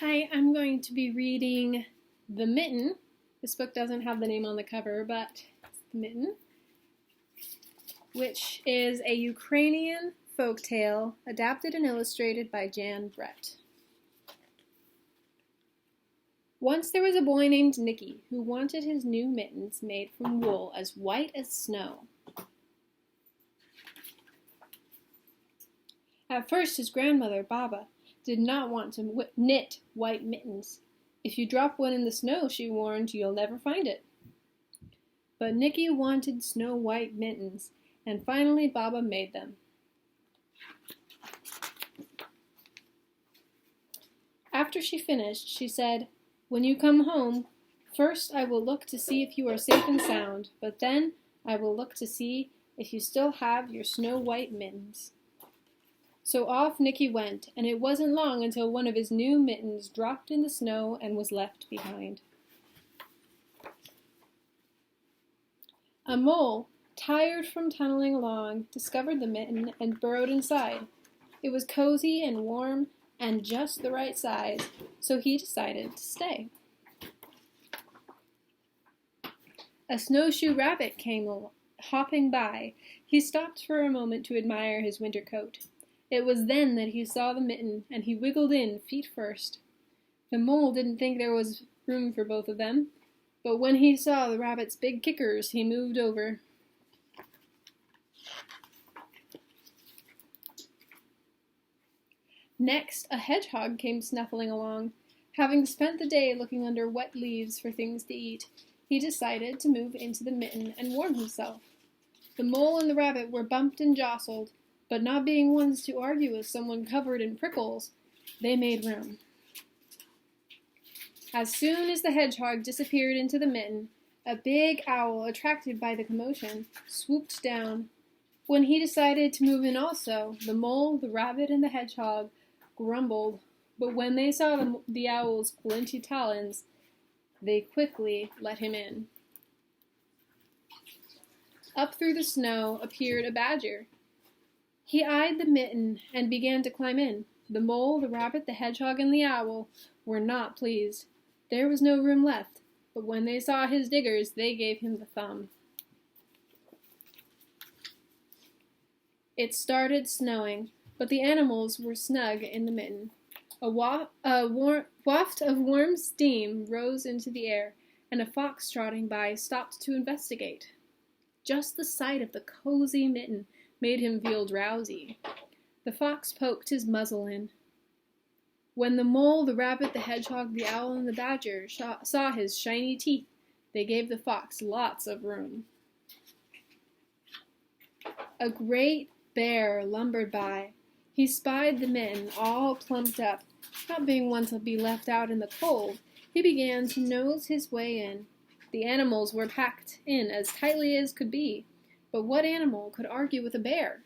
Hi, I'm going to be reading The Mitten. This book doesn't have the name on the cover, but it's The Mitten, which is a Ukrainian folktale adapted and illustrated by Jan Brett. Once there was a boy named Nicky who wanted his new mittens made from wool as white as snow. At first, his grandmother, Baba, did not want to knit white mittens. If you drop one in the snow, she warned, you'll never find it. But Nicky wanted snow-white mittens, and finally Baba made them. After she finished, she said, "When you come home, first I will look to see if you are safe and sound, but then I will look to see if you still have your snow-white mittens." So off Nicky went, and it wasn't long until one of his new mittens dropped in the snow and was left behind. A mole, tired from tunneling along, discovered the mitten and burrowed inside. It was cozy and warm and just the right size, so he decided to stay. A snowshoe rabbit came hopping by. He stopped for a moment to admire his winter coat. It was then that he saw the mitten, and he wiggled in, feet first. The mole didn't think there was room for both of them, but when he saw the rabbit's big kickers, he moved over. Next, a hedgehog came snuffling along. Having spent the day looking under wet leaves for things to eat, he decided to move into the mitten and warm himself. The mole and the rabbit were bumped and jostled, but not being ones to argue with someone covered in prickles, they made room. As soon as the hedgehog disappeared into the mitten, a big owl, attracted by the commotion, swooped down. When he decided to move in also, the mole, the rabbit, and the hedgehog grumbled, but when they saw the owl's glinty talons, they quickly let him in. Up through the snow appeared a badger. He eyed the mitten and began to climb in. The mole, the rabbit, the hedgehog, and the owl were not pleased. There was no room left, but when they saw his diggers, they gave him the thumb. It started snowing, but the animals were snug in the mitten. A waft of warm steam rose into the air, and a fox trotting by stopped to investigate. Just the sight of the cozy mitten made him feel drowsy. The fox poked his muzzle in. When the mole, the rabbit, the hedgehog, the owl, and the badger saw his shiny teeth, they gave the fox lots of room. A great bear lumbered by. He spied the mitten, all plumped up. Not being one to be left out in the cold, he began to nose his way in. The animals were packed in as tightly as could be, but what animal could argue with a bear?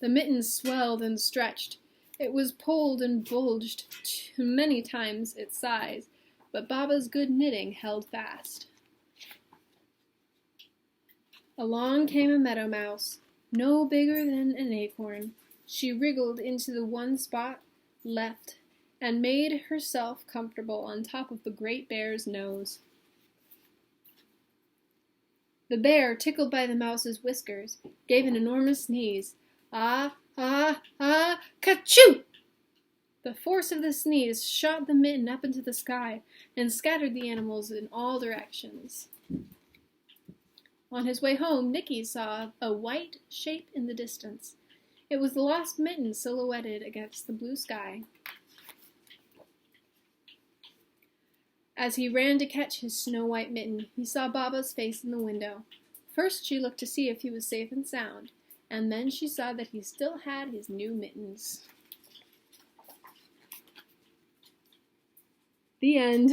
The mitten swelled and stretched. It was pulled and bulged to many times its size, but Baba's good knitting held fast. Along came a meadow mouse, no bigger than an acorn. She wriggled into the one spot left and made herself comfortable on top of the great bear's nose. The bear, tickled by the mouse's whiskers, gave an enormous sneeze. Ah, ah, ah, ka-choo! The force of the sneeze shot the mitten up into the sky and scattered the animals in all directions. On his way home, Nicky saw a white shape in the distance. It was the lost mitten silhouetted against the blue sky. As he ran to catch his snow-white mitten, he saw Baba's face in the window. First she looked to see if he was safe and sound, and then she saw that he still had his new mittens. The end.